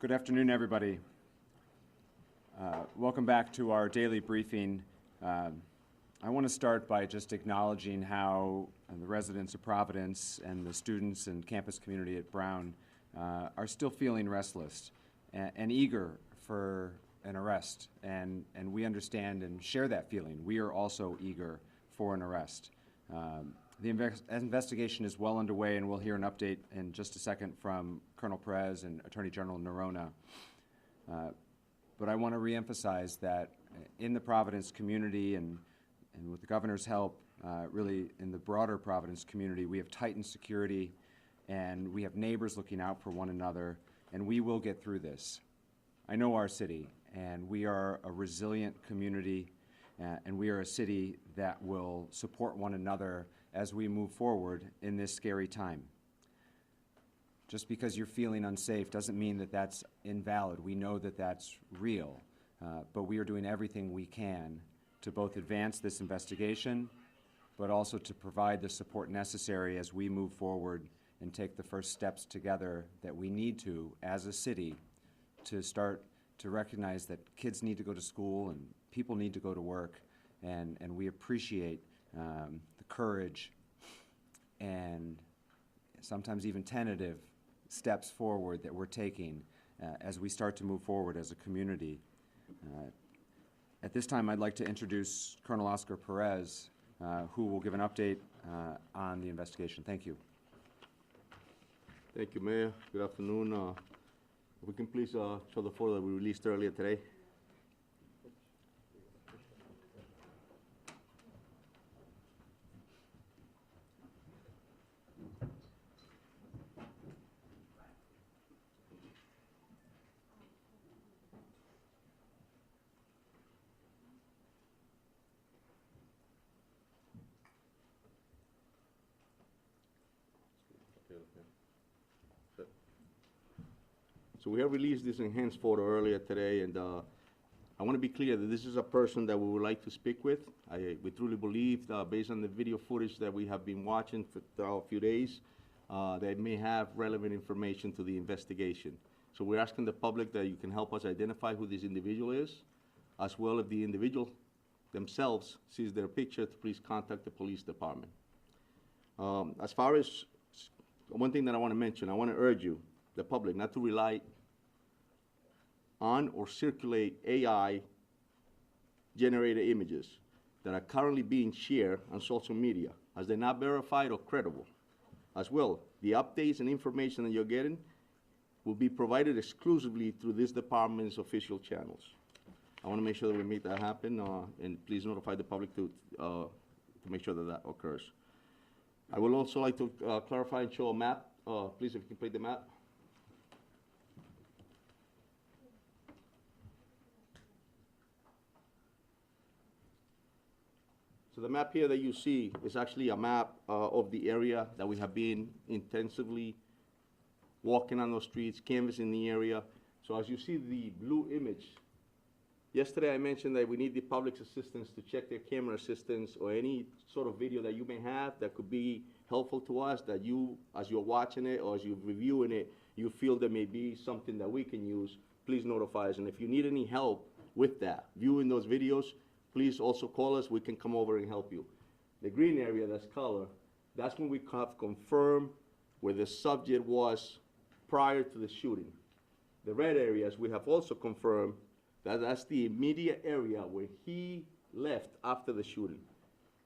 Good afternoon, everybody. Welcome back to our daily briefing. I want to start by just acknowledging how the residents of Providence and the students and campus community at Brown are still feeling restless and eager for an arrest. And we understand and share that feeling. We are also eager for an arrest. The investigation is well underway, and we'll hear an update in just a second from Colonel Perez and Attorney General Noronha. But I want to reemphasize that in the Providence community and with the governor's help, really in the broader Providence community, we have tightened security and we have neighbors looking out for one another, and we will get through this. I know our city, and we are a resilient community, and we are a city that will support one another as we move forward in this scary time. Just because you're feeling unsafe doesn't mean that that's invalid. We know that that's real, but we are doing everything we can to both advance this investigation, but also to provide the support necessary as we move forward and take the first steps together that we need to, as a city, to start to recognize that kids need to go to school and people need to go to work, and we appreciate the courage and sometimes even tentative steps forward that we're taking as we start to move forward as a community. At this time, I'd like to introduce Colonel Oscar Perez, who will give an update on the investigation. Thank you. Thank you, Mayor. Good afternoon. If we can please show the photo that we released earlier today. So we have released this enhanced photo earlier today, and I want to be clear that this is a person that we would like to speak with. We truly believe, based on the video footage that we have been watching for a few days, that may have relevant information to the investigation. So we're asking the public that you can help us identify who this individual is, as well if the individual themselves sees their picture, to please contact the police department. As far as one thing that I want to mention, I want to urge you, the public, not to rely on or circulate AI-generated images that are currently being shared on social media, as they're not verified or credible. As well, the updates and information that you're getting will be provided exclusively through this department's official channels. I want to make sure that we make that happen, and please notify the public to make sure that that occurs. I would also like to clarify and show a map. Please, if you can play the map. So the map here that you see is actually a map of the area that we have been intensively walking on those streets, canvassing the area. So as you see the blue image, yesterday I mentioned that we need the public's assistance to check their camera assistance or any sort of video that you may have that could be helpful to us, that you, as you're watching it or as you're reviewing it, you feel there may be something that we can use, please notify us. And if you need any help with that, viewing those videos, please also call us. We can come over and help you. The green area, that's color, that's when we have confirmed where the subject was prior to the shooting. The red areas, we have also confirmed that that's the immediate area where he left after the shooting.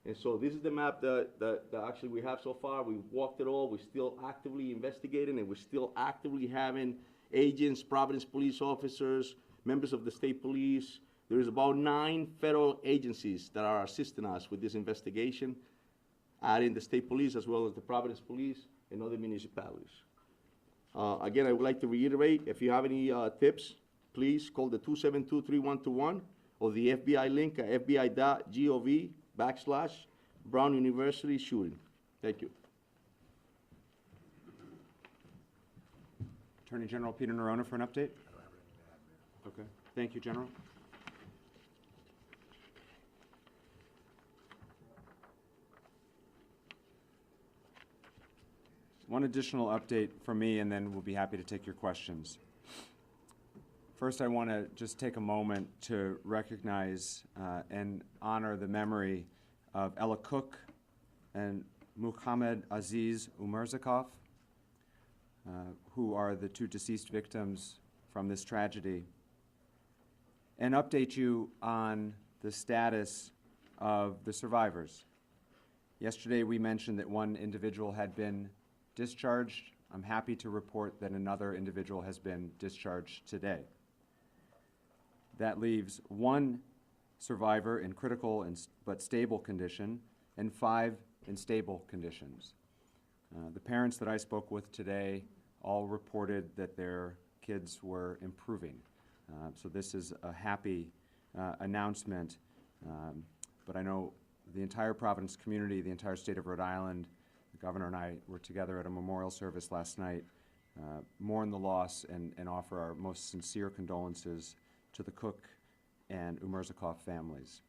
And so this is the map that actually we have so far. We walked it all. We're still actively investigating, and we're still actively having agents, Providence police officers, members of the state police. There's about 9 federal agencies that are assisting us with this investigation, adding the state police as well as the Providence police and other municipalities. Again, I would like to reiterate, if you have any tips, please call the 272-3121 or the FBI link at fbi.gov/Brown University shooting. Thank you. Attorney General Peter Noronha for an update. Okay. Thank you, General. One additional update from me, and then we'll be happy to take your questions. First, I want to just take a moment to recognize and honor the memory of Ella Cook and Muhammad Aziz Umarzakov, who are the two deceased victims from this tragedy, and update you on the status of the survivors. Yesterday, we mentioned that one individual had been discharged. I'm happy to report that another individual has been discharged today. That leaves one survivor in critical but stable condition and 5 in stable conditions. The parents that I spoke with today all reported that their kids were improving. So this is a happy announcement, but I know the entire Providence community, the entire state of Rhode Island, the governor and I were together at a memorial service last night, mourn the loss and offer our most sincere condolences to the Cook and Umarzakov families.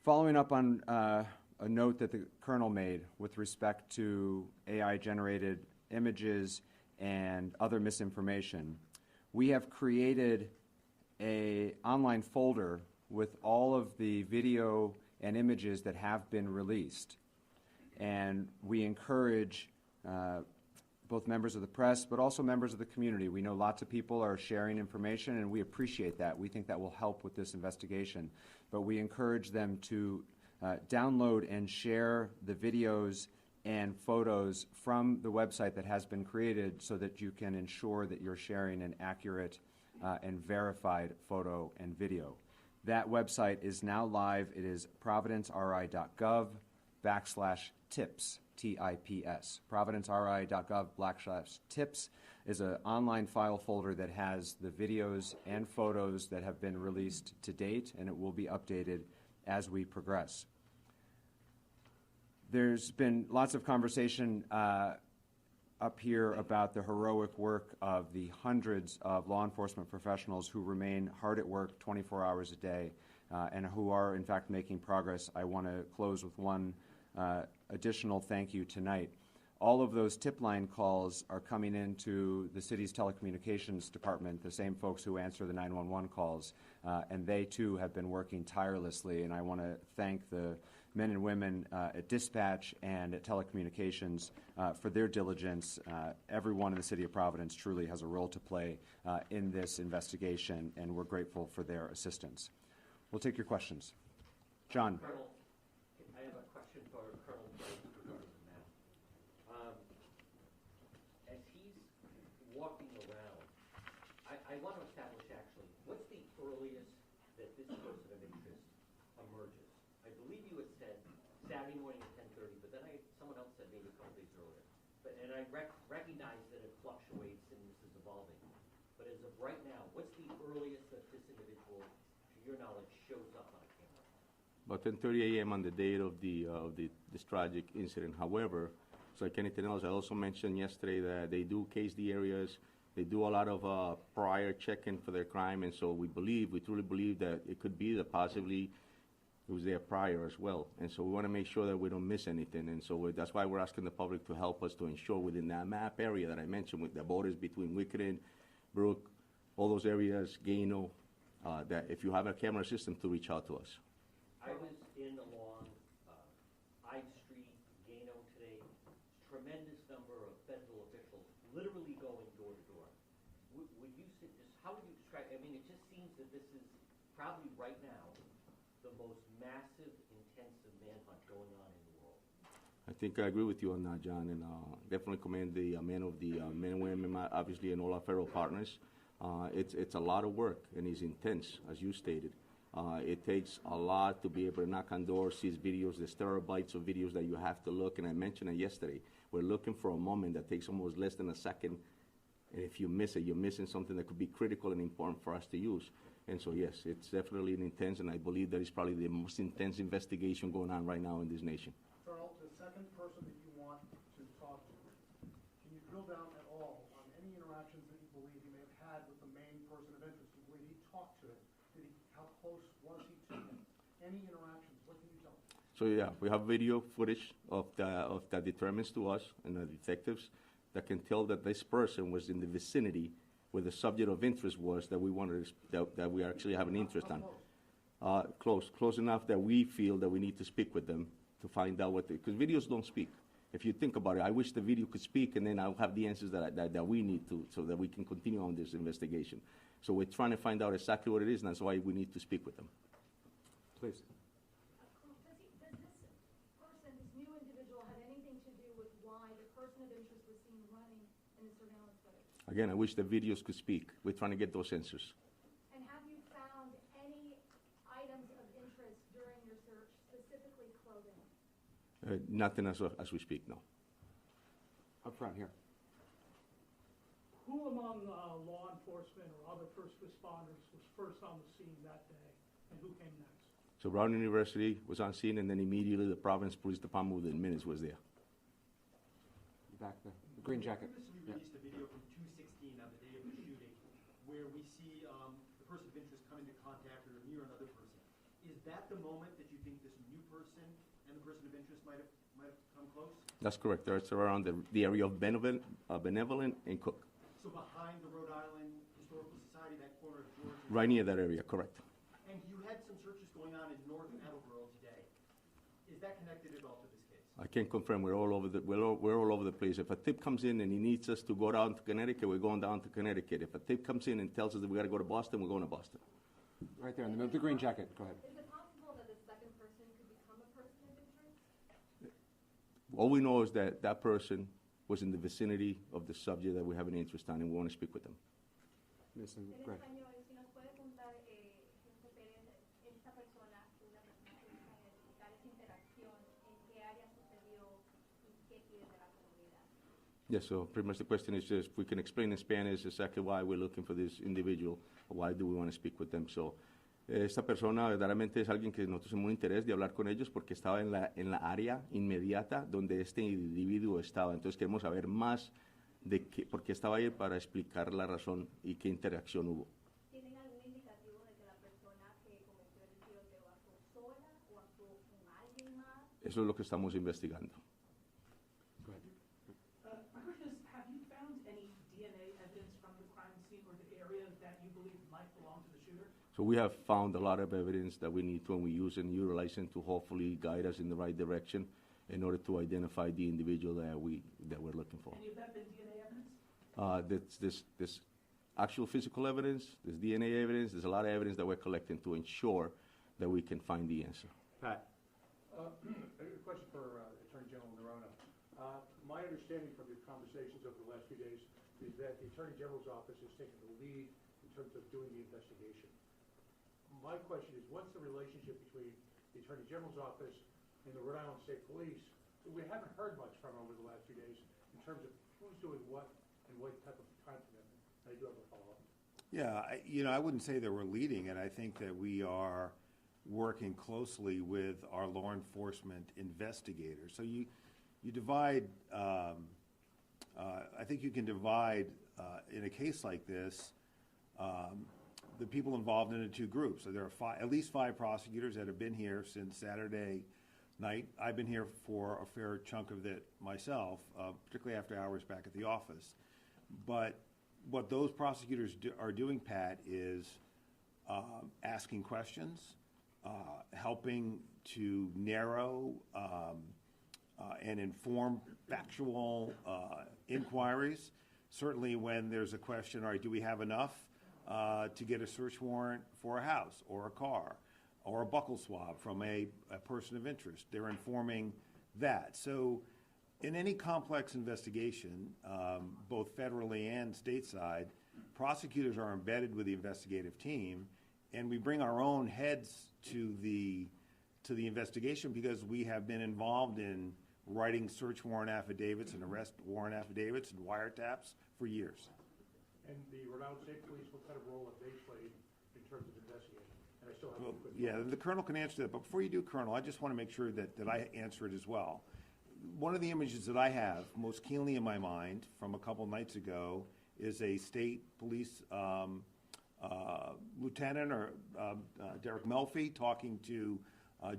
Following up on a note that the Colonel made with respect to AI-generated images and other misinformation, we have created an online folder with all of the video and images that have been released. And we encourage both members of the press, but also members of the community. We know lots of people are sharing information, and we appreciate that. We think that will help with this investigation. But we encourage them to download and share the videos and photos from the website that has been created so that you can ensure that you're sharing an accurate and verified photo and video. That website is now live. It is providenceri.gov/tips, TIPS. providenceri.gov/tips is an online file folder that has the videos and photos that have been released to date, and it will be updated as we progress. There's been lots of conversation up here about the heroic work of the hundreds of law enforcement professionals who remain hard at work 24 hours a day and who are, in fact, making progress. I want to close with one additional thank you tonight. All of those tip line calls are coming into the city's telecommunications department, the same folks who answer the 911 calls, and they too have been working tirelessly, and I want to thank the men and women at dispatch and at telecommunications for their diligence. Everyone in the city of Providence truly has a role to play in this investigation, and we're grateful for their assistance. We'll take your questions. John. Colonel, I have a question for Colonel regarding the map. As he's walking around, I want to establish actually, what's the earliest that this person of interest emerges? I believe you had said Saturday morning at 10:30, but then someone else said maybe a couple days earlier. And I recognize that it fluctuates and this is evolving. But as of right now, what's the earliest that this individual, to your knowledge, shows up on a camera? About 10:30 a.m. on the date of this tragic incident. However, so like anything else, I also mentioned yesterday that they do case the areas. They do a lot of prior checking for their crime, and so we truly believe that it could be that possibly it was there prior as well. And so we want to make sure that we don't miss anything. And so that's why we're asking the public to help us to ensure within that map area that I mentioned with the borders between Wickeden, Brook, all those areas, Gano, that if you have a camera system to reach out to us. I was in along Ives Street, Gano today. Tremendous number of federal officials literally going door to door. Would you say, how would you describe, I mean, it just seems that this is probably right now the most massive, intensive manhunt going on in the world. I think I agree with you on that, John, and definitely commend the men and women, obviously, and all our federal partners. It's a lot of work, and it's intense, as you stated. It takes a lot to be able to knock on doors, see videos. There's terabytes of videos that you have to look, and I mentioned it yesterday. We're looking for a moment that takes almost less than a second, and if you miss it, you're missing something that could be critical and important for us to use. And so, yes, it's definitely an intense, and I believe that it's probably the most intense investigation going on right now in this nation. Colonel, the second person that you want to talk to, can you drill down at all on any interactions that you believe you may have had with the main person of interest? You believe he talked to him? How close was he to him? Any interactions? What can you tell us? So, yeah, we have video footage of that determines to us and the detectives that can tell that this person was in the vicinity where the subject of interest was that we wanted that we actually have an interest on. Close enough that we feel that we need to speak with them to find out because videos don't speak. If you think about it, I wish the video could speak, and then I'll have the answers that we need to, so that we can continue on this investigation. So we're trying to find out exactly what it is, and that's why we need to speak with them. Please. Does this person, this new individual, have anything to do with why the person of interest was seen running in the surveillance footage? Again, I wish the videos could speak. We're trying to get those answers. And have you found any items of interest during your search, specifically clothing? Nothing as we speak, no. Up front here. Who among law enforcement or other first responders was first on the scene that day, and who came next? So Brown University was on scene, and then immediately the Providence Police Department within minutes was there. Back there. The green jacket. Previously Yeah. released a video from 216 on the day of the shooting, where we see the person of interest come into contact or near another person. Is that the moment that you think this new person and the person of interest might have come close? That's correct. It's around the area of Benevolent and Cook. So behind the Rhode Island Historical Society, that corner of George. Right near that area, correct. And you had some searches going on in North Attleboro today. Is that connected at all to this case? I can confirm we're all over the place. If a tip comes in and he needs us to go down to Connecticut, we're going down to Connecticut. If a tip comes in and tells us that we got to go to Boston, we're going to Boston. Right there in the middle. The green jacket. Go ahead. Is it possible that the second person could become a person of interest? All we know is that that person was in the vicinity of the subject that we have an interest on, and we want to speak with them. Miss and En Greg. español, si nos puede contar, Jefe Pérez, esta persona, una persona que busca identificar esa interacción, en qué área sucedió y qué quiere de la comunidad. Yes, so pretty much the question is just, we can explain in Spanish exactly why we're looking for this individual, or why do we want to speak with them. So, esta persona verdaderamente es alguien que nosotros tenemos un interés de hablar con ellos porque estaba en la área inmediata donde este individuo estaba. Entonces queremos saber más de por qué estaba ahí para explicar la razón y qué interacción hubo. ¿Tienen algún indicativo de que la persona que cometió el tiroteo actuó sola o actuó con alguien más? Eso es lo que estamos investigando. Go ahead. My question is, have you found any DNA evidence from the crime scene or the area that you believe might belong to the shooter? So we have found a lot of evidence that we need to, and we use and utilize it to hopefully guide us in the right direction in order to identify the individual that we're looking for. Any of that been DNA evidence? This actual physical evidence, there's DNA evidence, there's a lot of evidence that we're collecting to ensure that we can find the answer. Pat. A question for Attorney General Nerona. My understanding from the conversations over the last few days is that the Attorney General's office is taking the lead in terms of doing the investigation. My question is, what's the relationship between the Attorney General's office and the Rhode Island State Police? We haven't heard much from over the last few days in terms of who's doing what and what type of time commitment. I do have a follow-up. Yeah, I wouldn't say that we're leading it. I think that we are working closely with our law enforcement investigators. So you divide, I think you can divide, in a case like this, the people involved into two groups. So there are at least 5 prosecutors that have been here since Saturday night. I've been here for a fair chunk of it myself, particularly after hours back at the office. But what those prosecutors are doing, Pat, is asking questions, helping to narrow and inform factual inquiries. Certainly when there's a question, all right, do we have enough to get a search warrant for a house or a car or a buccal swab from a person of interest? They're informing that. So in any complex investigation, both federally and stateside, prosecutors are embedded with the investigative team, and we bring our own heads to the investigation because we have been involved in writing search warrant affidavits and arrest warrant affidavits and wiretaps for years. And the Rhode Island State Police, what kind of role have they played in terms of investigating? And I still have Well, a quick yeah, follow-up. the Colonel can answer that, but before you do, Colonel, I just want to make sure that I answer it as well. One of the images that I have most keenly in my mind from a couple nights ago is a state police lieutenant or Derek Melfi talking to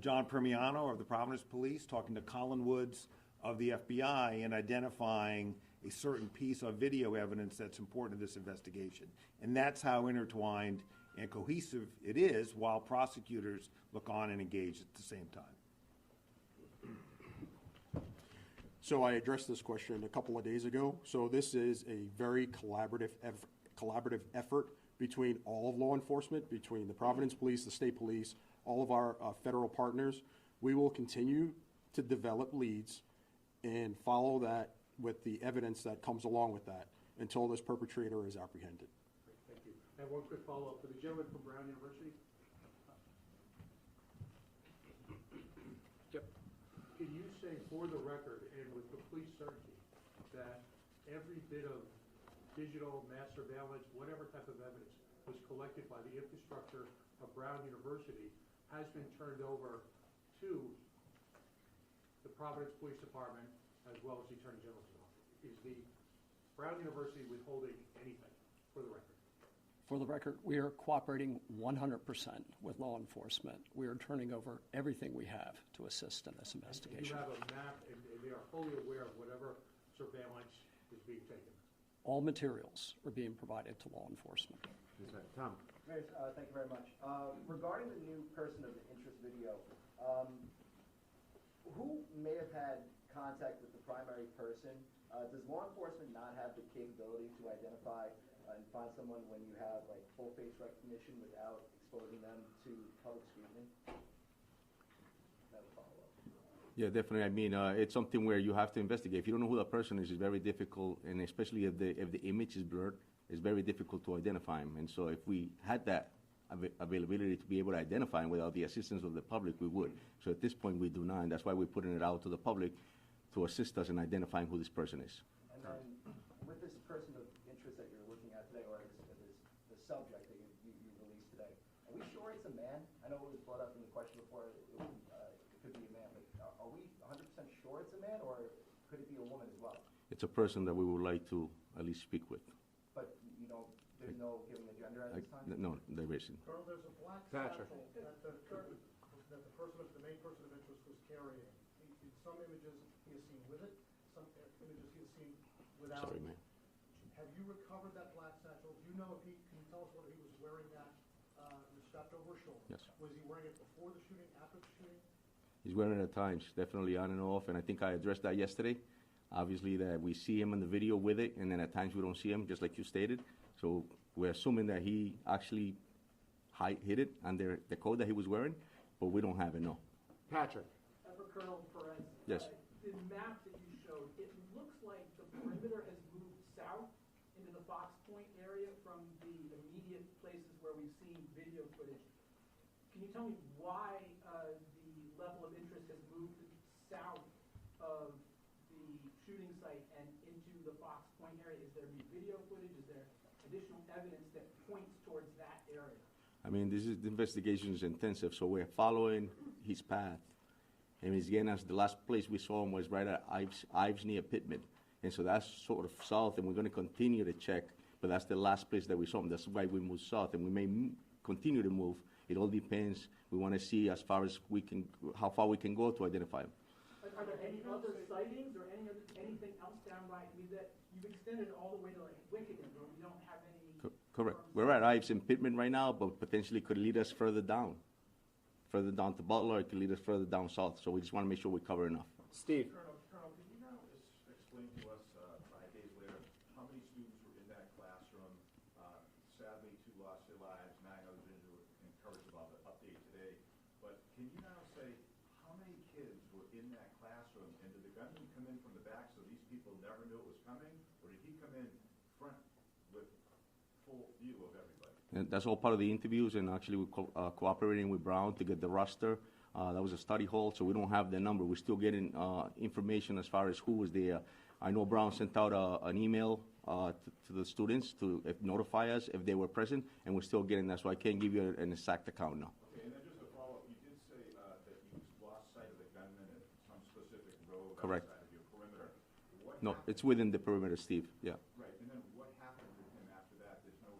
John Permiano of the Providence Police, talking to Colin Woods of the FBI and identifying a certain piece of video evidence that's important to this investigation. And that's how intertwined and cohesive it is, while prosecutors look on and engage at the same time. So I addressed this question a couple of days ago. So this is a very collaborative effort between all of law enforcement, between the Providence Police, the state police, all of our federal partners. We will continue to develop leads and follow that with the evidence that comes along with that until this perpetrator is apprehended. Thank you. I have one quick follow-up for the gentleman from Brown University. Yep. Can you say for the record and with complete certainty that every bit of digital mass surveillance, whatever type of evidence was collected by the infrastructure of Brown University has been turned over to the Providence Police Department as well as the Attorney General's office? Is the Brown University withholding anything, for the record? For the record, we are cooperating 100% with law enforcement. We are turning over everything we have to assist in this And investigation. you have a map, and they are fully aware of whatever surveillance is being taken? All materials are being provided to law enforcement. Tom? Mayor, thank you very much. Regarding the new person of interest video, who may have had contact with the primary person? Does law enforcement not have the capability to identify and find someone when you have like full face recognition without exposing them to public scrutiny? That would follow up. Yeah, definitely. I mean, it's something where you have to investigate. If you don't know who the person is, it's very difficult, and especially if the image is blurred, it's very difficult to identify him. And so if we had that availability to be able to identify him without the assistance of the public, we would. So at this point, we do not, and that's why we're putting it out to the public to assist us in identifying who this person is. And then with this person of interest that you're looking at today, or the subject that you released today, are we sure it's a man? I know it was brought up in the question before, it could be a man, but are we 100% sure it's a man, or could it be a woman as well? It's a person that we would like to at least speak with. But you know, there's no giving a gender at this time? No, there isn't. Colonel, there's a black Patrick. satchel that the main person of interest was carrying. In some images, he is seen with it, some images he is seen without Sorry, it. man. Have you recovered that black satchel? Do you know if can you tell us whether he was wearing that strapped over his shoulder? Yes. Was he wearing it before the shooting, after the shooting? He's wearing it at times, definitely on and off, and I think I addressed that yesterday. Obviously, that we see him in the video with it, and then at times we don't see him, just like you stated. So we're assuming that he actually hid it under the coat that he was wearing, but we don't have it, no. Patrick? For Colonel Perez. Yes. The map that you showed, it looks like the perimeter has moved south into the Fox Point area from the immediate places where we've seen video footage. Can you tell me why the level of interest has moved south of the shooting site and into the Fox Point area? Is there new video footage? Is there additional evidence that points towards that area? I mean, the investigation is intensive, so we're following his path. And he's getting us, the last place we saw him was right at Ives near Pittman. And so that's sort of south, and we're going to continue to check, but that's the last place that we saw him. That's why we moved south, and we may continue to move. It all depends. We want to see as far as we can, how far we can go to identify him. Are there any other sightings or anything else down by, I mean, that you've extended all the way to like Wickedon, where we don't have any... Correct. We're at Ives and Pittman right now, but potentially could lead us further down to Butler. It could lead us further down south. So we just want to make sure we cover enough. Steve? Colonel, can you now explain to us 5 days later how many students were in that classroom? Sadly, 2 lost their lives, 9 others injured. Encouraged about the update today. But can you now say how many kids were in that classroom? And did the gunman come in from the back so these people never knew it was coming? Or did he come in front with full view of everybody? And that's all part of the interviews, and actually we're cooperating with Brown to get the roster. That was a study hall, so we don't have the number. We're still getting information as far as who was there. I know Brown sent out an email to the students to notify us if they were present, and we're still getting that, so I can't give you an exact account now. Okay, and then just a follow-up, you did say that you lost sight of the gunman at some specific road Correct. outside of your perimeter. What No, happened? it's within the perimeter, Steve, yeah. Right, and then what happened with him after that? There's no,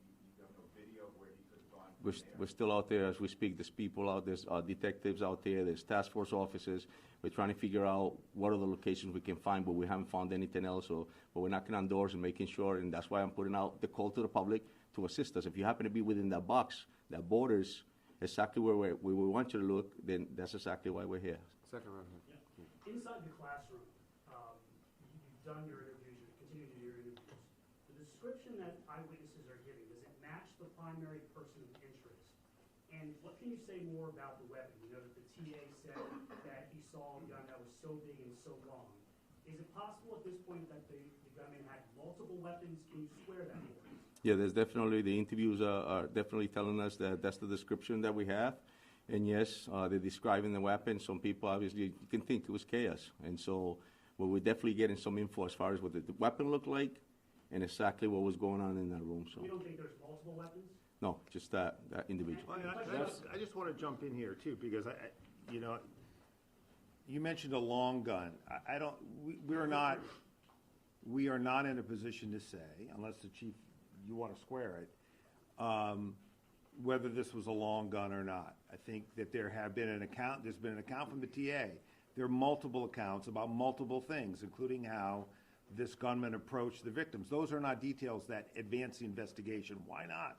you have no video of where he could have gone we're still out there as we speak. There's people out, there's detectives out there, there's task force officers. We're trying to figure out what are the locations we can find, but we haven't found anything else. But we're knocking on doors and making sure, and that's why I'm putting out the call to the public to assist us. If you happen to be within that box that borders exactly where we want you to look, then that's exactly why we're here. Second round. Inside the classroom, you've done your interviews, you continue to do your interviews. The description that eyewitnesses are giving, does it match the primary person of interest? And what can you say more about the weapon? You know that the TA said that he saw a gun that was so big and so long. Is it possible at this point that the gunman had multiple weapons? Can you swear that for us? Yeah, there's definitely, the interviews are definitely telling us that that's the description that we have. And yes, they're describing the weapon. Some people, obviously, you can think it was chaos. And so we're definitely getting some info as far as what the weapon looked like and exactly what was going on in that room. So You don't think there's multiple weapons? no, just that individual. Well, I just want to jump in here too, because you know, you mentioned a long gun. We are not in a position to say, unless the chief, you want to square it, whether this was a long gun or not. I think that there's been an account from the TA. There are multiple accounts about multiple things, including how this gunman approached the victims. Those are not details that advance the investigation. Why not?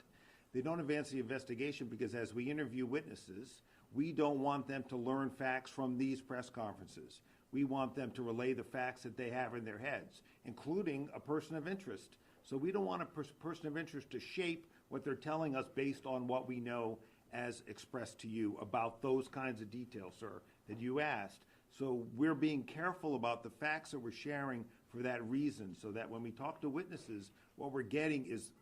They don't advance the investigation because as we interview witnesses, we don't want them to learn facts from these press conferences. We want them to relay the facts that they have in their heads, including a person of interest. So we don't want a person of interest to shape what they're telling us based on what we know as expressed to you about those kinds of details, sir, that you asked. So we're being careful about the facts that we're sharing for that reason, so that when we talk to witnesses, what we're getting is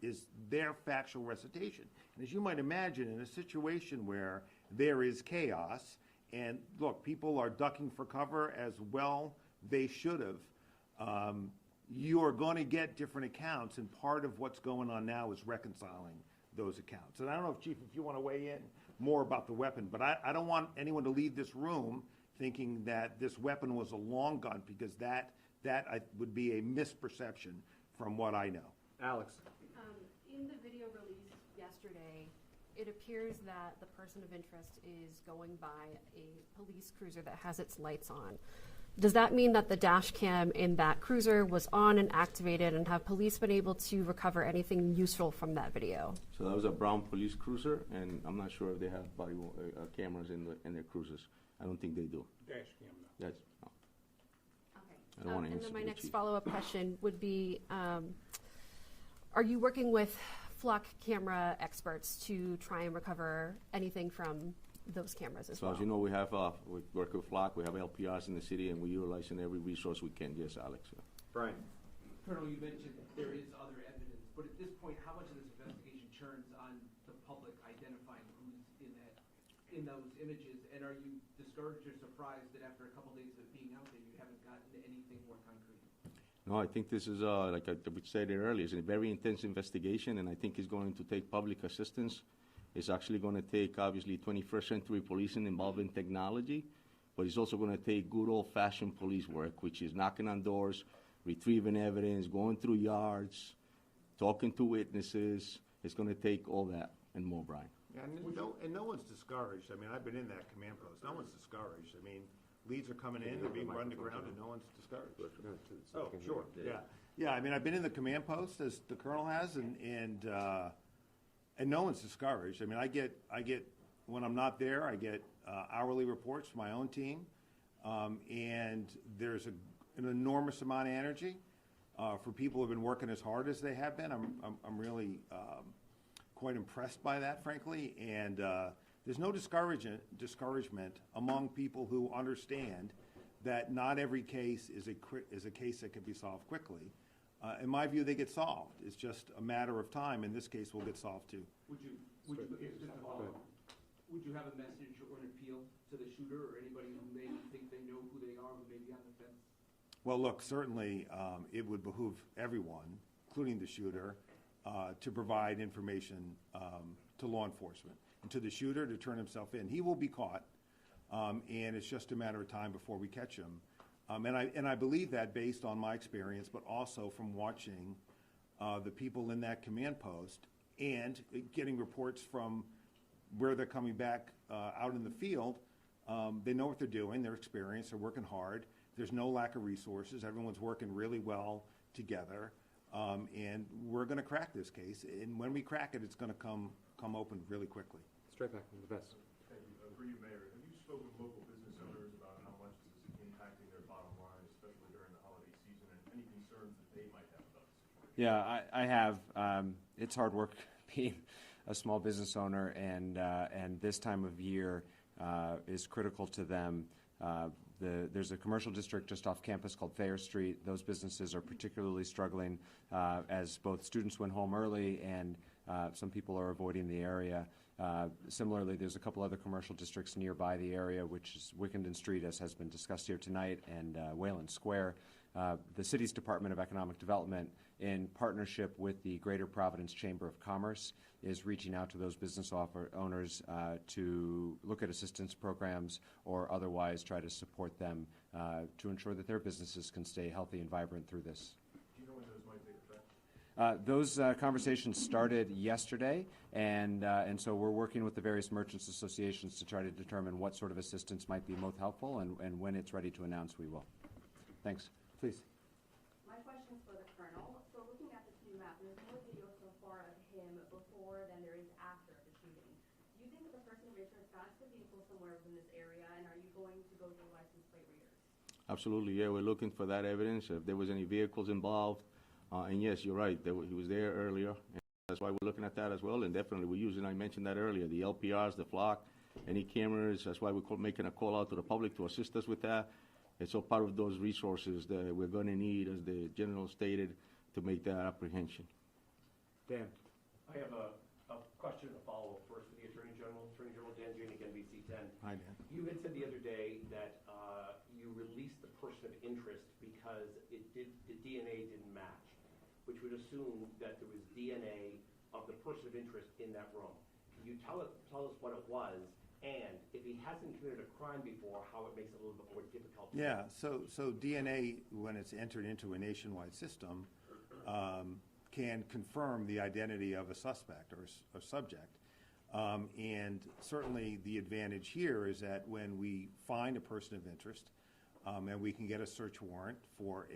their factual recitation. And as you might imagine, in a situation where there is chaos, and look, people are ducking for cover as well they should have, you are going to get different accounts, and part of what's going on now is reconciling those accounts. And I don't know, Chief, if you want to weigh in more about the weapon, but I don't want anyone to leave this room thinking that this weapon was a long gun, because that would be a misperception from what I know. Alex. In the video released yesterday, it appears that the person of interest is going by a police cruiser that has its lights on. Does that mean that the dash cam in that cruiser was on and activated, and have police been able to recover anything useful from that video? So that was a brown police cruiser, and I'm not sure if they have body cameras in their cruisers. I don't think they do. Dash cam, no. That's, no. Okay. I don't want to And answer then my the next chief. follow-up question would be, are you working with flock camera experts to try and recover anything from those cameras as So well? as you know, we work with Flock, we have LPRs in the city, and we're utilizing every resource we can. Yes, Alex. Brian. Colonel, you mentioned there is other evidence, but at this point, how much of this investigation turns on the public identifying who's in those images? And are you discouraged or surprised that after a couple days of being out there, you haven't gotten anything more concrete? No, I think this is, like we said earlier, it's a very intense investigation, and I think it's going to take public assistance. It's actually going to take, obviously, 21st century policing involving technology, but it's also going to take good old-fashioned police work, which is knocking on doors, retrieving evidence, going through yards, talking to witnesses. It's going to take all that and more, Brian. Yeah, and no one's discouraged. I mean, I've been in that command post. No one's discouraged. I mean, leads are coming in, they're being run to ground, and no one's discouraged. Oh, sure, yeah. Yeah, I mean, I've been in the command post, as the colonel has, and no one's discouraged. I mean, I get when I'm not there, I get hourly reports from my own team, and there's an enormous amount of energy for people who have been working as hard as they have been. I'm really quite impressed by that, frankly, and there's no discouragement among people who understand that not every case is a case that can be solved quickly. In my view, they get solved. It's just a matter of time. In this case, will get solved too. Would you have a message or an appeal to the shooter or anybody who may think they know who they are, who may be on the fence? Well, look, certainly it would behoove everyone, including the shooter, to provide information to law enforcement and to the shooter to turn himself in. He will be caught, and it's just a matter of time before we catch him. And I believe that based on my experience, but also from watching the people in that command post and getting reports from where they're coming back out in the field, they know what they're doing, they're experienced, they're working hard. There's no lack of resources. Everyone's working really well together. And we're going to crack this case. And when we crack it, it's going to come open really quickly. Straight back from the best. Thank you. For you, Mayor, have you spoken with local business owners about how much this is impacting their bottom line, especially during the holiday season, and any concerns that they might have about the situation? Yeah, I have. It's hard work being a small business owner, and this time of year is critical to them. There's a commercial district just off campus called Thayer Street. Those businesses are particularly struggling as both students went home early and some people are avoiding the area. Similarly, there's a couple other commercial districts nearby the area, which is Wickenden Street, as has been discussed here tonight, and Wayland Square. The city's Department of Economic Development, in partnership with the Greater Providence Chamber of Commerce, is reaching out to those business owners to look at assistance programs or otherwise try to support them to ensure that their businesses can stay healthy and vibrant through this. Do you know when those might take effect? Those conversations started yesterday, and so we're working with the various merchants associations to try to determine what sort of assistance might be most helpful, and when it's ready to announce, we will. Thanks. Please. My question is for the Colonel. So looking at this new map, there's more video so far of him before than there is after the shooting. Do you think that the person of interest got the vehicle somewhere within this area, and are you going to go through license plate readers? Absolutely, yeah, we're looking for that evidence, if there was any vehicles involved. And yes, you're right, he was there earlier, and that's why we're looking at that as well, and definitely we're using, I mentioned that earlier, the LPRs, the flock, any cameras, that's why we're making a call out to the public to assist us with that. It's all part of those resources that we're going to need, as the general stated, to make that apprehension. Dan. I have a question and a follow-up first for the Attorney General. Attorney General Dan Janik, NBC 10. Hi, Dan. You had said the other day that you released the person of interest because the DNA didn't match, which would assume that there was DNA of the person of interest in that room. Can you tell us what it was? And if he hasn't committed a crime before, how it makes it a little bit more difficult? Yeah, so DNA, when it's entered into a nationwide system, can confirm the identity of a suspect or subject. And certainly the advantage here is that when we find a person of interest, and we can get a search warrant for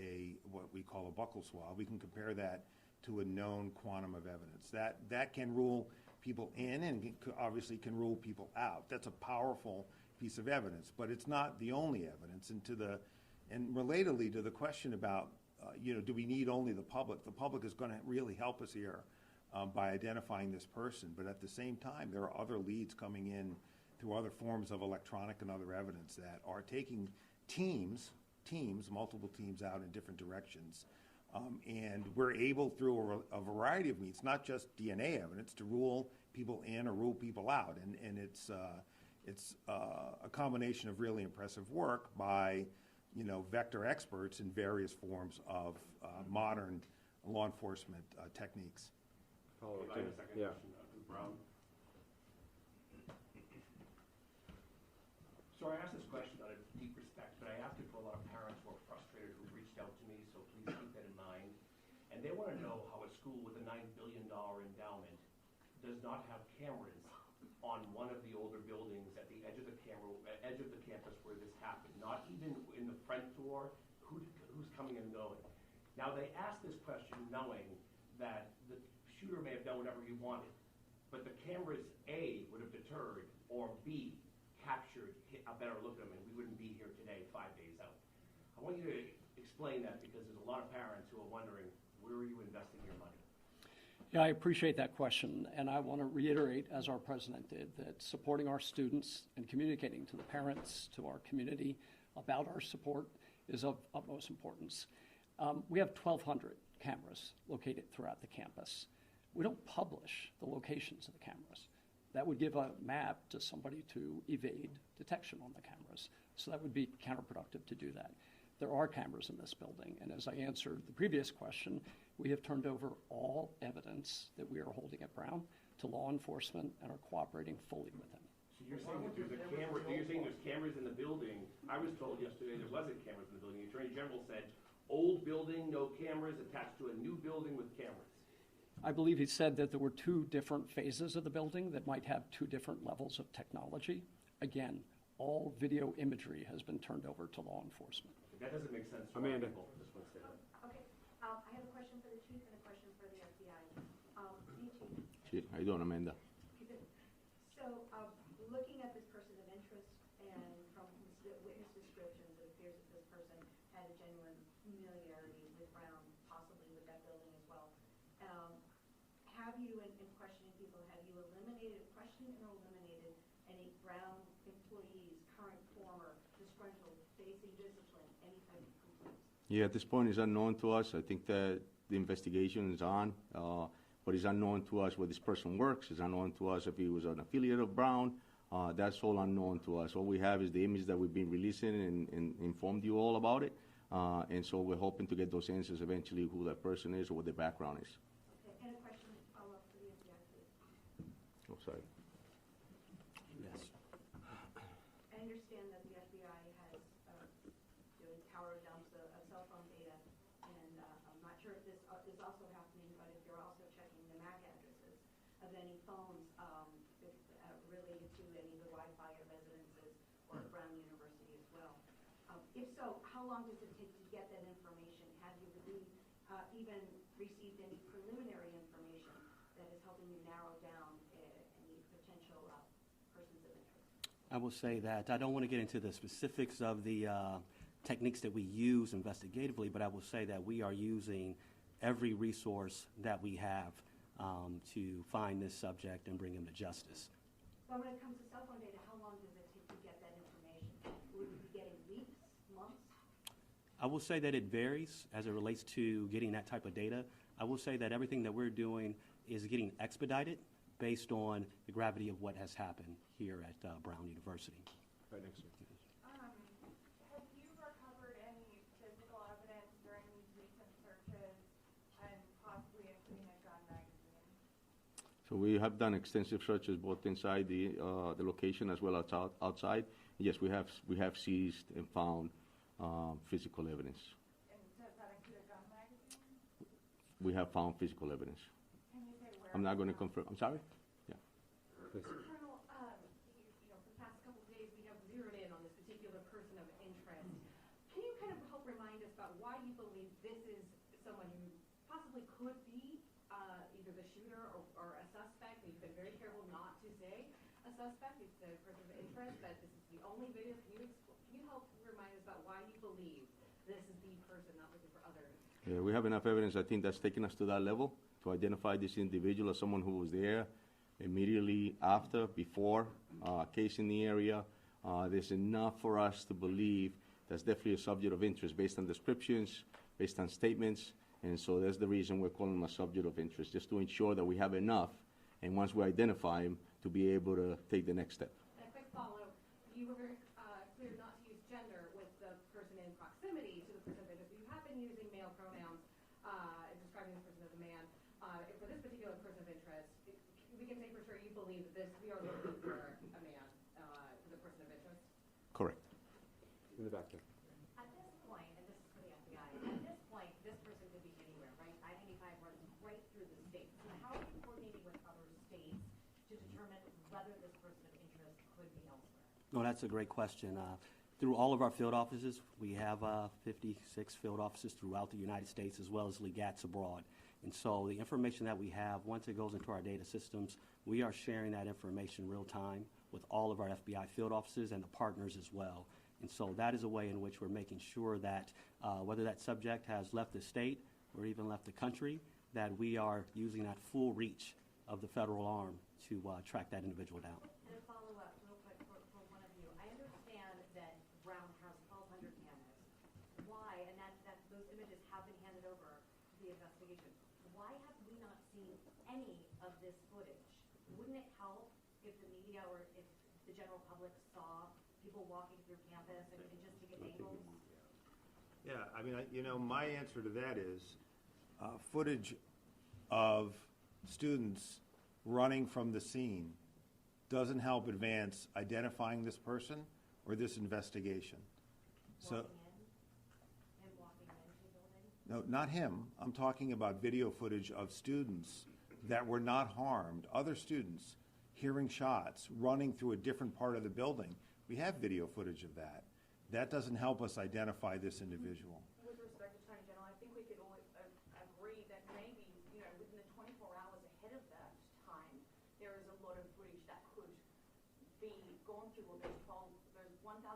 what we call a buccal swab, we can compare that to a known quantum of evidence. That can rule people in and obviously can rule people out. That's a powerful piece of evidence, but it's not the only evidence. And relatedly to the question about, do we need only the public? The public is going to really help us here by identifying this person, but at the same time, there are other leads coming in through other forms of electronic and other evidence that are taking multiple teams out in different directions. And we're able, through a variety of means, not just DNA evidence, to rule people in or rule people out. And it's a combination of really impressive work by, vector experts in various forms of modern law enforcement techniques. I have a second question, Brown. So I asked this question out of deep respect, but I asked it for a lot of parents who are frustrated who reached out to me, so please keep that in mind. And they want to know how a school with a $9 billion endowment does not have cameras on one of the older buildings at the edge of the campus where this happened, not even in the front door, who's coming and going. Now, they asked this question knowing that the shooter may have done whatever he wanted, but the cameras, A, would have deterred, or B, captured a better look at him, and we wouldn't be here today 5 days out. I want you to explain that, because there's a lot of parents who are wondering, where are you investing your money? Yeah, I appreciate that question, and I want to reiterate, as our president did, that supporting our students and communicating to the parents, to our community about our support is of utmost importance. We have 1,200 cameras located throughout the campus. We don't publish the locations of the cameras. That would give a map to somebody to evade detection on the cameras. So that would be counterproductive to do that. There are cameras in this building, and as I answered the previous question, we have turned over all evidence that we are holding at Brown to law enforcement and are cooperating fully with them. So you're saying that there's a camera, you're saying there's cameras in the building. I was told yesterday there wasn't cameras in the building. The Attorney General said, old building, no cameras, attached to a new building with cameras. I believe he said that there were two different phases of the building that might have two different levels of technology. Again, all video imagery has been turned over to law enforcement. That doesn't make sense to Amanda. people, just want to say that. Okay, I have a question for the chief and a question for the FBI. Chief. Chief, how you doing, Amanda? So, looking at this person of interest, and from the witness descriptions, it appears that this person had a genuine familiarity with Brown, possibly with that building as well. Have you, in questioning people, have you questioned or eliminated any Brown employees, current, former, disgruntled, facing discipline, any type of complaints? Yeah, at this point, it's unknown to us. I think that the investigation is on, but it's unknown to us where this person works. It's unknown to us if he was an affiliate of Brown. That's all unknown to us. All we have is the image that we've been releasing and informed you all about it. And so we're hoping to get those answers eventually, who that person is or what their background is. Okay, and a question, follow-up for the FBI, please. Oh, sorry. Yes. I understand that the FBI has doing tower dumps of cell phone data, and I'm not sure if this is also happening, but if you're also checking the MAC addresses of any phones related to any of the Wi-Fi at residences or at Brown University as well. If so, how long does it take to get that information? Have you even received any preliminary information that is helping you narrow down any potential persons of interest? I will say that I don't want to get into the specifics of the techniques that we use investigatively, but I will say that we are using every resource that we have to find this subject and bring him to justice. But when it comes to cell phone data, how long does it take to get that information? Will you be getting weeks, months? I will say that it varies as it relates to getting that type of data. I will say that everything that we're doing is getting expedited based on the gravity of what has happened here at Brown University. Right next to you. Have you recovered any physical evidence during these recent searches and possibly including a gun magazine? So we have done extensive searches both inside the location as well as outside. Yes, we have seized and found physical evidence. And does that include a gun magazine? We have found physical evidence. Can you say where? I'm not going to confirm. I'm sorry? Yeah. Please. Colonel, for the past couple of days, we have zeroed in on this particular person of interest. Can you kind of help remind us about why you believe this is someone who possibly could be either the shooter or a suspect? You've been very careful not to say a suspect. It's a person of interest, but this is the only video. Can you help remind us about why you believe this is the person, not looking for others? Yeah, we have enough evidence, I think, that's taken us to that level to identify this individual as someone who was there immediately after, before a case in the area. There's enough for us to believe that's definitely a subject of interest based on descriptions, based on statements, and so that's the reason we're calling him a subject of interest, just to ensure that we have enough, and once we identify him, to be able to take the next step. And a quick follow-up. You were very clear not to use gender with the person in proximity to the person of interest. You have been using male pronouns describing the person as a man. For this particular person of interest, we can say for sure you believe that we are looking for a man for the person of interest? Correct. In the back there. At this point, and this is for the FBI, at this point, this person could be anywhere, right? I-95 runs right through the state. So how are you coordinating with other states to determine whether this person of interest could be elsewhere? No, that's a great question. Through all of our field offices, we have 56 field offices throughout the United States as well as legats abroad. And so the information that we have, once it goes into our data systems, we are sharing that information real time with all of our FBI field offices and the partners as well. And so that is a way in which we're making sure that whether that subject has left the state or even left the country, that we are using that full reach of the federal arm to track that individual down. And a follow-up real quick for one of you. I understand that Brown has 1,200 cameras. Why, and that those images have been handed over to the investigation, why have we not seen any of this footage? Wouldn't it help if the media or if the general public saw people walking through campus and just to get angles? Yeah, I mean, my answer to that is footage of students running from the scene doesn't help advance identifying this person or this investigation. Walking in? Him walking into the building? No, not him. I'm talking about video footage of students that were not harmed, other students hearing shots, running through a different part of the building. We have video footage of that. That doesn't help us identify this individual. With respect to Attorney General, I think we could all agree that maybe, within the 24 hours ahead of that time, there is a lot of footage that could be gone through, or those 1,200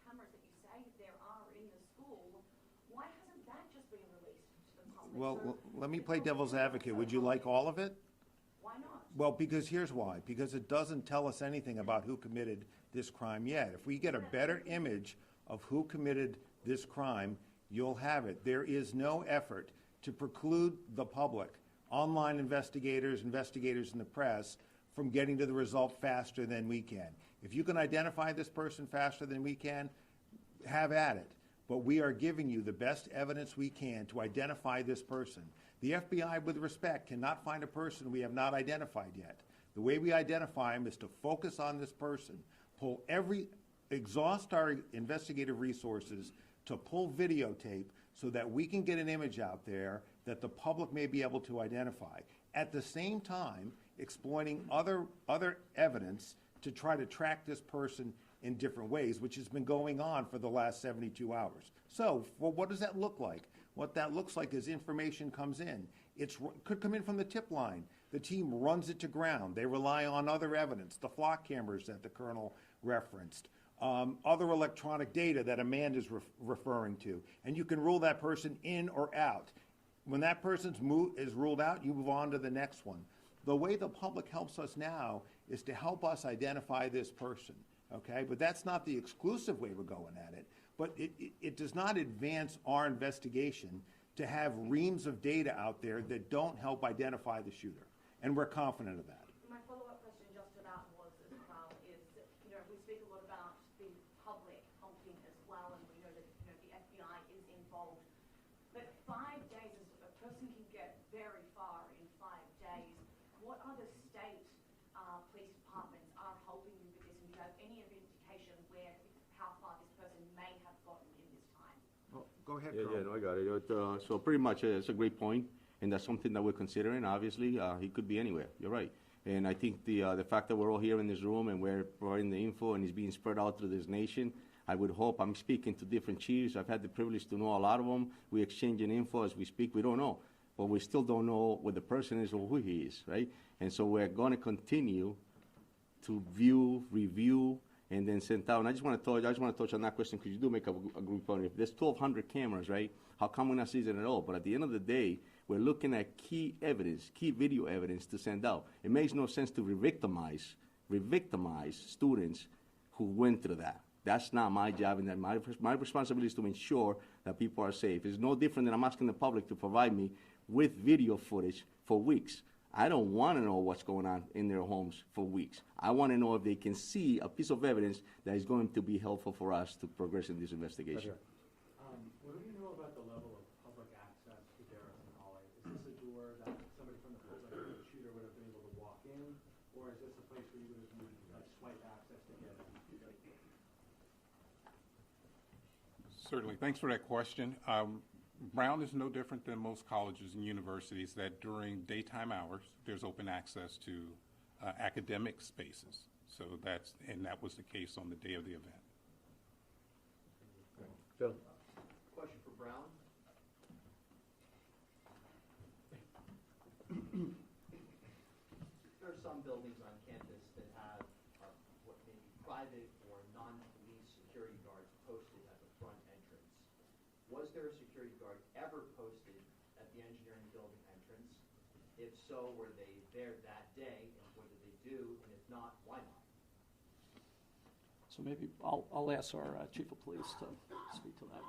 cameras that you say there are in the school. Why hasn't that just been released to the public? Well, let me play devil's advocate. Would you like all of it? Why not? Well, because here's why. Because it doesn't tell us anything about who committed this crime yet. If we get a better image of who committed this crime, you'll have it. There is no effort to preclude the public, online investigators in the press, from getting to the result faster than we can. If you can identify this person faster than we can, have at it. But we are giving you the best evidence we can to identify this person. The FBI, with respect, cannot find a person we have not identified yet. The way we identify him is to focus on this person, exhaust our investigative resources to pull videotape so that we can get an image out there that the public may be able to identify. At the same time, exploiting other evidence to try to track this person in different ways, which has been going on for the last 72 hours. So, well, what does that look like? What that looks like is information comes in. It could come in from the tip line. The team runs it to ground. They rely on other evidence, the flock cameras that the colonel referenced, other electronic data that Amanda's referring to, and you can rule that person in or out. When that person is ruled out, you move on to the next one. The way the public helps us now is to help us identify this person, okay? But that's not the exclusive way we're going at it. But it does not advance our investigation to have reams of data out there that don't help identify the shooter. And we're confident of that. My follow-up question just to that was as well is, we speak a lot about the public helping as well, and we know that, the FBI is involved. But 5 days, a person can get very far in 5 days. What other state police departments are helping you with this? And do you have any indication how far this person may have gotten in this time? Well, go ahead, Yeah, Colonel. no, I got it. So pretty much, it's a great point, and that's something that we're considering. Obviously, he could be anywhere. You're right. And I think the fact that we're all here in this room and we're providing the info and it's being spread out through this nation, I would hope, I'm speaking to different chiefs. I've had the privilege to know a lot of them. We're exchanging info as we speak. We don't know. But we still don't know what the person is or who he is, right? And so we're going to continue to view, review, and then send out. And I just want to touch on that question because you do make a good point. If there's 1,200 cameras, right, how come we're not seeing it at all? But at the end of the day, we're looking at key evidence, key video evidence to send out. It makes no sense to re-victimize students who went through that. That's not my job, and that my responsibility is to ensure that people are safe. It's no different than I'm asking the public to provide me with video footage for weeks. I don't want to know what's going on in their homes for weeks. I want to know if they can see a piece of evidence that is going to be helpful for us to progress in this investigation. What do we know about the level of public access to Garrison Hallway? Is this a door that somebody from the public, the shooter, would have been able to walk in, or is this a place where you would have needed swipe access to get in? Certainly. Thanks for that question. Brown is no different than most colleges and universities that during daytime hours, there's open access to academic spaces. So that was the case on the day of the event. Phil. Question for Brown. There are some buildings on campus that have what may be private or non-police security guards posted at the front entrance. Was there a security guard ever posted at the engineering building entrance? If so, were they there that day, and what did they do? And if not, why not? So maybe I'll ask our chief of police to speak to that.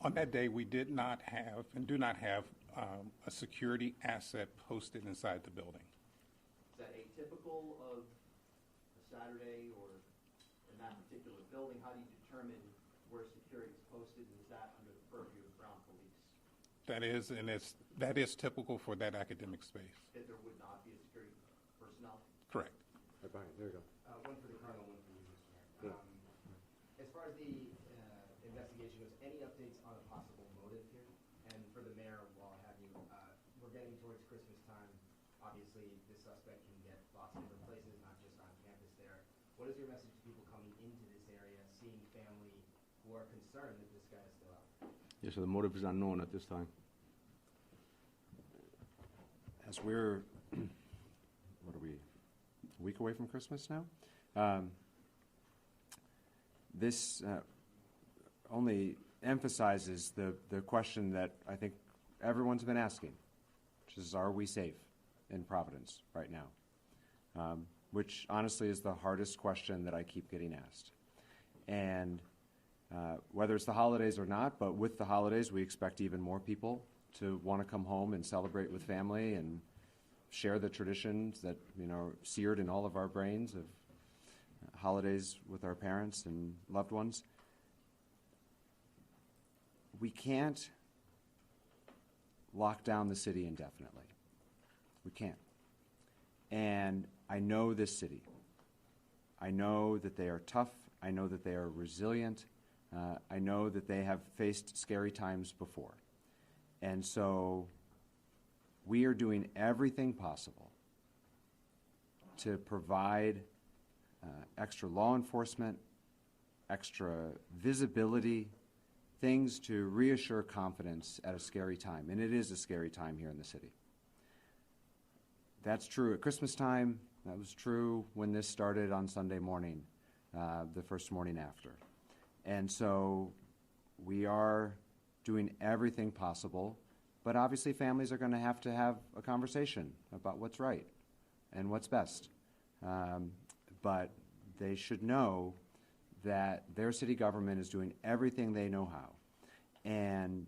On that day, we did not have and do not have a security asset posted inside the building. Is that atypical of a Saturday or in that particular building? How do you determine where security is posted, and is that under the purview of Brown Police? That is typical for that academic space. That there would not be a security personnel? Correct. Brian, there you go. One for the colonel, one for you, Mr. Mayor. As far as the investigation goes, any updates on a possible motive here? And for the mayor, while I have you, we're getting towards Christmas time, obviously the suspect can get lots of different places, not just on campus there. What is your message to people coming into this area, seeing family who are concerned that this guy is still out? Yes, so the motive is unknown at this time. As we're, what are we, a week away from Christmas now? This only emphasizes the question that I think everyone's been asking, which is, are we safe in Providence right now? Which honestly is the hardest question that I keep getting asked. And whether it's the holidays or not, but with the holidays, we expect even more people to want to come home and celebrate with family and share the traditions that, you know, seared in all of our brains of holidays with our parents and loved ones. We can't lock down the city indefinitely. We can't. And I know this city. I know that they are tough. I know that they are resilient. I know that they have faced scary times before. And so we are doing everything possible to provide extra law enforcement, extra visibility, things to reassure confidence at a scary time. And it is a scary time here in the city. That's true at Christmas time. That was true when this started on Sunday morning, the first morning after. And so we are doing everything possible, but obviously families are going to have a conversation about what's right and what's best. But they should know that their city government is doing everything they know how. And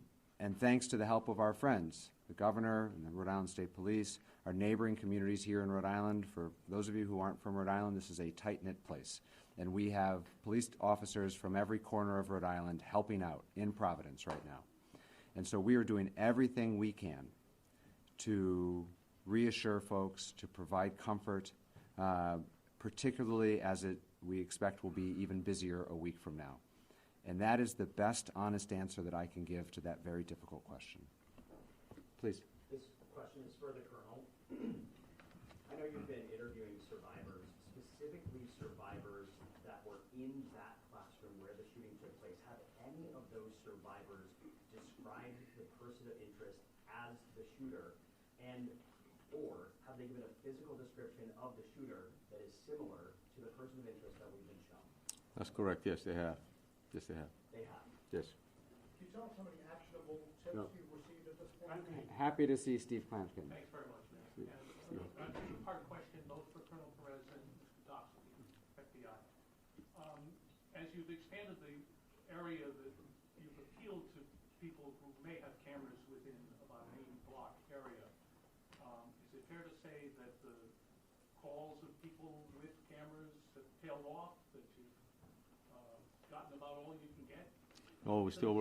thanks to the help of our friends, the governor and the Rhode Island State Police, our neighboring communities here in Rhode Island. For those of you who aren't from Rhode Island, this is a tight-knit place. And we have police officers from every corner of Rhode Island helping out in Providence right now. And so we are doing everything we can to reassure folks, to provide comfort, particularly as we expect will be even busier a week from now. And that is the best honest answer that I can give to that very difficult question. Please. This question is for the Colonel. I know you've been interviewing survivors, specifically survivors that were in that classroom where the shooting took place. Have any of those survivors described the person of interest as the shooter, and or have they given a physical description of the shooter that is similar to the person of interest that we've been shown? That's correct, yes, they have. Yes, they have. They have. Yes. Can you tell us how many actionable tips No. you've received at this point? Happy to see Steve Clampkin. Thanks very much, Mayor. And a two-part question, both for Colonel Perez and Mr. Doxley, FBI. As you've expanded the area that you've appealed to people who may have cameras within about an 80-block area, is it fair to say that the calls of people with cameras have tailed off, that you've gotten about all you can get? Oh, we're still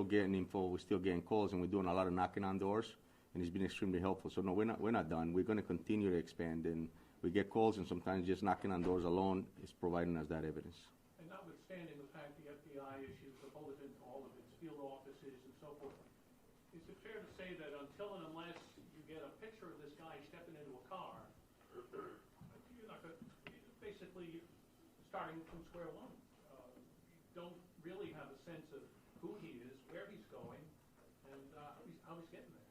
getting info. We're still getting calls, and we're doing a lot of knocking on doors, and it's been extremely helpful. So no, we're not done. We're going to continue to expand, and we get calls, and sometimes just knocking on doors alone is providing us that evidence. And notwithstanding the fact the FBI issues a bulletin to all of its field offices and so forth, is it fair to say that until and unless you get a picture of this guy stepping into a car, you're not going to, basically starting from square one? You don't really have a sense of who he is, where he's going, and how he's getting there.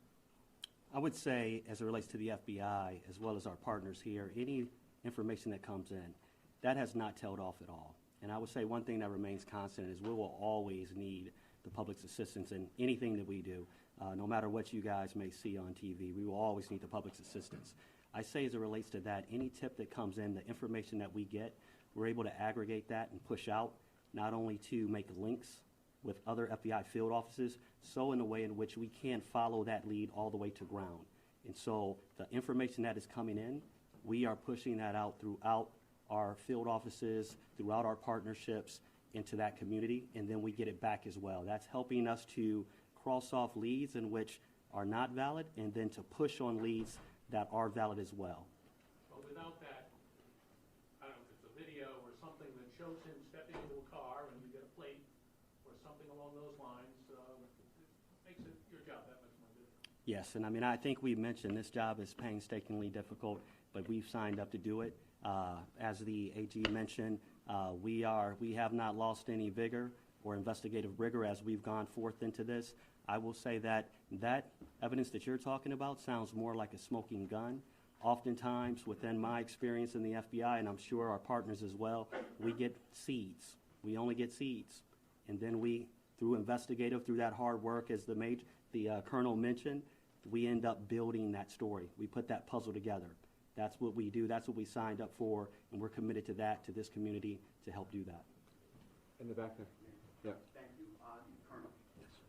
I would say, as it relates to the FBI, as well as our partners here, any information that comes in, that has not tailed off at all. And I would say one thing that remains constant is we will always need the public's assistance in anything that we do. No matter what you guys may see on TV, we will always need the public's assistance. I say as it relates to that, any tip that comes in, the information that we get, we're able to aggregate that and push out, not only to make links with other FBI field offices, so in a way in which we can follow that lead all the way to ground. And so the information that is coming in, we are pushing that out throughout our field offices, throughout our partnerships into that community, and then we get it back as well. That's helping us to cross off leads in which are not valid, and then to push on leads that are valid as well. But without that, I don't know if it's a video or something that shows him stepping into a car and you get a plate or something along those lines, it makes your job that much more difficult. Yes, and I mean, I think we mentioned this job is painstakingly difficult, but we've signed up to do it. As the AG mentioned, we have not lost any vigor or investigative rigor as we've gone forth into this. I will say that evidence that you're talking about sounds more like a smoking gun. Oftentimes, within my experience in the FBI, and I'm sure our partners as well, we get seeds. We only get seeds. And then we, through that hard work, as the Colonel mentioned, we end up building that story. We put that puzzle together. That's what we do. That's what we signed up for, and we're committed to that, to this community, to help do that. In the back there. Yeah. Thank you. Colonel. Yes, sir.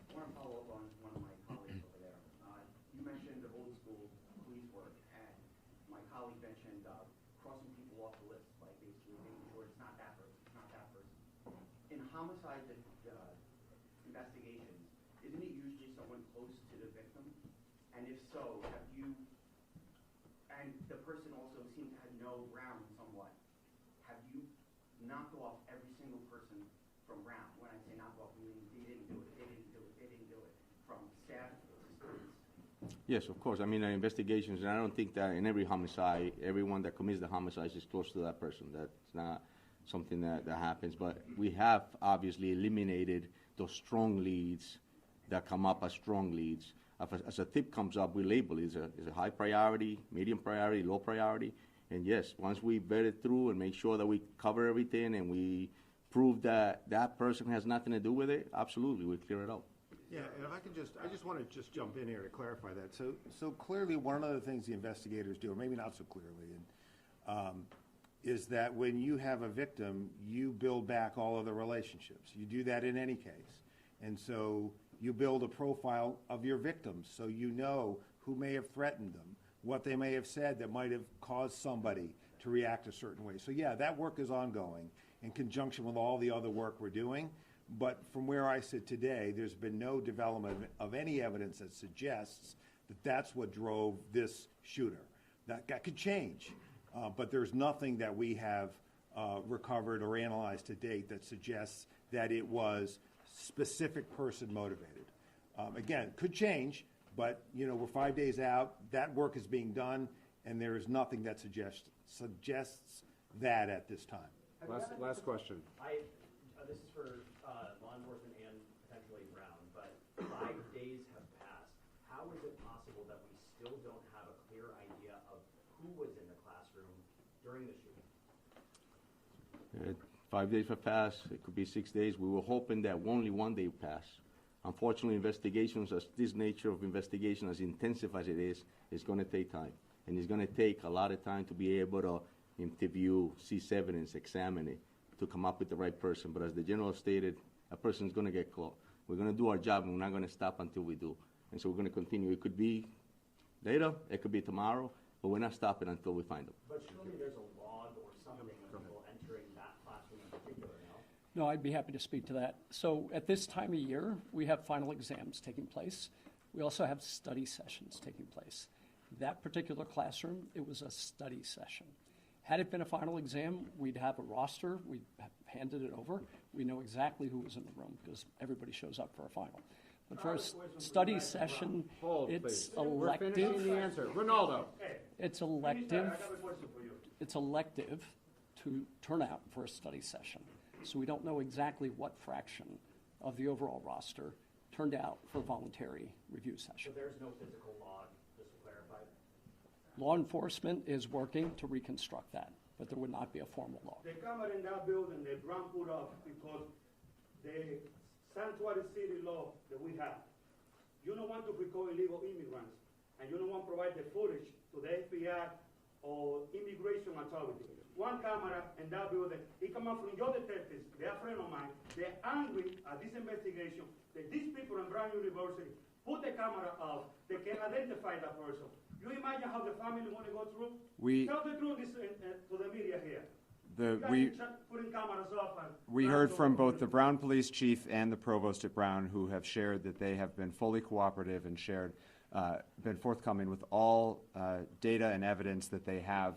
I want to follow up on one of my colleagues over there. You mentioned the old school police work, and my colleague mentioned crossing people off the list, like basically making sure it's not that person, it's not that person. In homicide investigations, isn't it usually someone close to the victim? And if so, and the person also seemed to have no ground somewhat, have you knocked off every single person from round? When I say knock off, meaning they didn't do it, from staff to students? Yes, of course. I mean, investigations, and I don't think that in every homicide, everyone that commits the homicide is close to that person. That's not something that happens. But we have obviously eliminated those strong leads that come up as strong leads. As a tip comes up, we label it as a high priority, medium priority, low priority. And yes, once we vet it through and make sure that we cover everything and we prove that that person has nothing to do with it, absolutely, we clear it out. Yeah, and if I can I just want to jump in here to clarify that. So clearly, one of the things the investigators do, or maybe not so clearly, is that when you have a victim, you build back all of the relationships. You do that in any case. And so you build a profile of your victims so you know who may have threatened them, what they may have said that might have caused somebody to react a certain way. So yeah, that work is ongoing in conjunction with all the other work we're doing. But from where I sit today, there's been no development of any evidence that suggests that that's what drove this shooter. That could change, but there's nothing that we have recovered or analyzed to date that suggests that it was specific person motivated. Again, could change, but we're 5 days out. That work is being done, and there is nothing that suggests that at this time. Last question. This is for law enforcement and potentially Brown, but 5 days have passed. How is it possible that we still don't have a clear idea of who was in the classroom during the shooting? 5 days have passed. It could be 6 days. We were hoping that only 1 day passed. Unfortunately, investigations, as this nature of investigation, as intensive as it is going to take time. And it's going to take a lot of time to be able to interview, seize evidence, examine it, to come up with the right person. But as the general stated, a person's going to get caught. We're going to do our job, and we're not going to stop until we do. And so we're going to continue. It could be later, it could be tomorrow, but we're not stopping until we find them. But surely there's a log or something of people entering that classroom in particular, no? No, I'd be happy to speak to that. So at this time of year, we have final exams taking place. We also have study sessions taking place. That particular classroom, it was a study session. Had it been a final exam, we'd have a roster, we'd have handed it over. We know exactly who was in the room because everybody shows up for a final. But for a study session, it's elective. We're finishing the answer. Ronaldo. It's elective. It's elective to turn out for a study session. So we don't know exactly what fraction of the overall roster turned out for a voluntary review session. So there's no physical log, just to clarify? Law enforcement is working to reconstruct that, but there would not be a formal log. The camera in that building, the Brown put up because the sanctuary city law that we have, you don't want to record illegal immigrants, and you don't want to provide the footage to the FBI or immigration authority. One camera in that building, it come out from your detectives, they're a friend of mine, they're angry at this investigation that these people in Brown University put the camera up, they can identify that person. You imagine how the family want to go through? Tell the truth to the media here. Putting cameras off We heard from both the Brown Police Chief and the Provost at Brown, who have shared that they have been fully cooperative and been forthcoming with all data and evidence that they have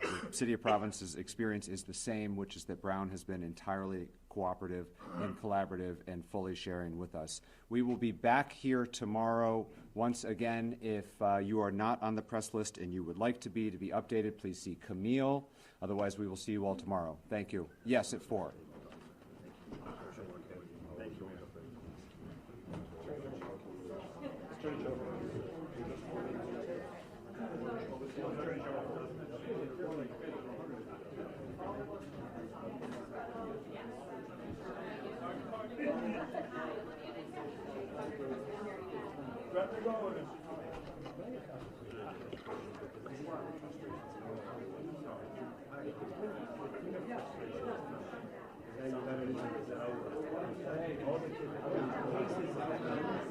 the City of Providence's experience is the same, which is that Brown has been entirely cooperative and collaborative and fully sharing with us. We will be back here tomorrow. Once again, if you are not on the press list and you would like to be updated, please see Camille. Otherwise, we will see you all tomorrow. Thank you. Yes, at 4. All the kids